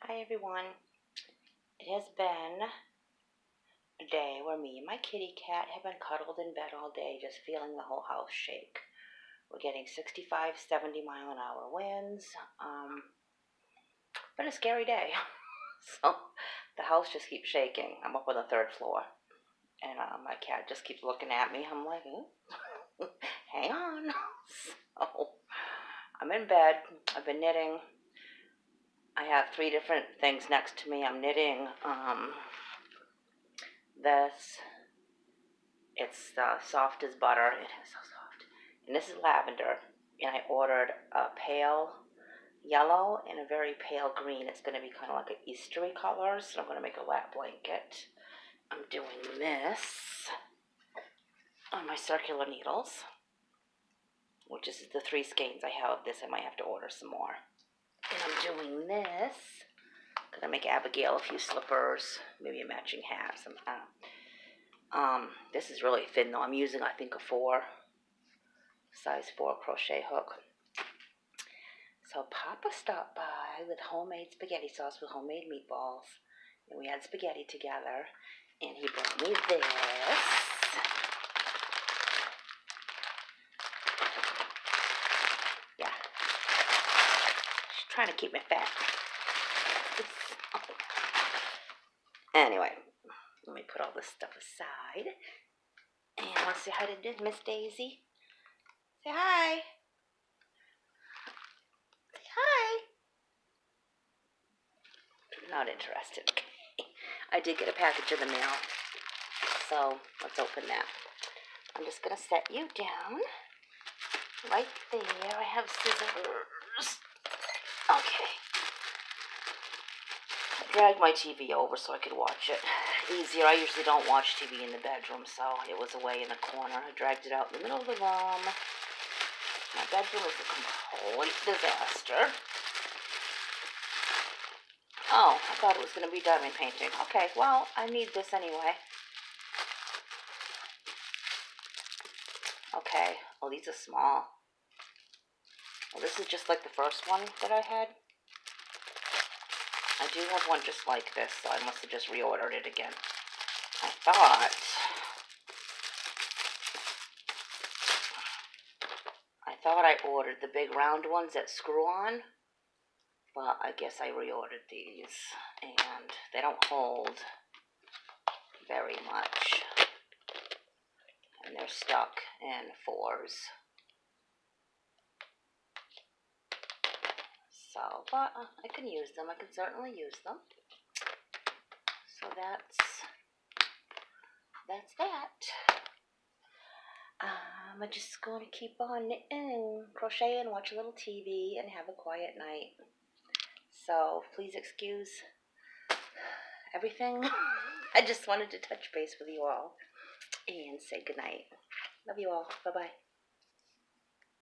Hi everyone. It has been a day where me and my kitty cat have been cuddled in bed all day, just feeling the whole house shake. We're getting 65, 70 mile an hour winds. Been a scary day. So the house just keeps shaking. I'm up on the third floor, and my cat just keeps looking at me. I'm like, hang on. So I'm in bed. I've been knitting. I have 3 different things next to me. I'm knitting this. It's soft as butter. It is so soft. And this is lavender. And I ordered a pale yellow and a very pale green. It's going to be kind of like an Eastery color. So I'm going to make a lap blanket. I'm doing this on my circular needles, which is the 3 skeins I have of this. I might have to order some more. And I'm doing this. I'm going to make Abigail a few slippers, maybe a matching hat. This is really thin though. I'm using, I think, a size 4 crochet hook. So Papa stopped by with homemade spaghetti sauce with homemade meatballs, and we had spaghetti together, and he brought me this. Yeah. She's trying to keep me fat. Anyway, let me put all this stuff aside. And I want to say hi to Miss Daisy. Say hi. Say hi. Not interested. I did get a package in the mail, so let's open that. I'm just going to set you down right there. I have scissors. Okay. I dragged my TV over so I could watch it easier. I usually don't watch TV in the bedroom, so it was away in the corner. I dragged it out in the middle of the room. My bedroom is a complete disaster. Oh, I thought it was going to be diamond painting. Okay, well, I need this anyway. Okay. Oh, these are small. Well, this is just like the first one that I had. I do have one just like this, so I must have just reordered it again. I thought I ordered the big round ones that screw on, but I guess I reordered these, and they don't hold very much, and they're stuck in 4s. So, but I can use them. I can certainly use them. So that's that. I'm just going to keep on knitting, crocheting, watch a little TV, and have a quiet night. So please excuse everything. I just wanted to touch base with you all and say goodnight. Love you all. Bye-bye.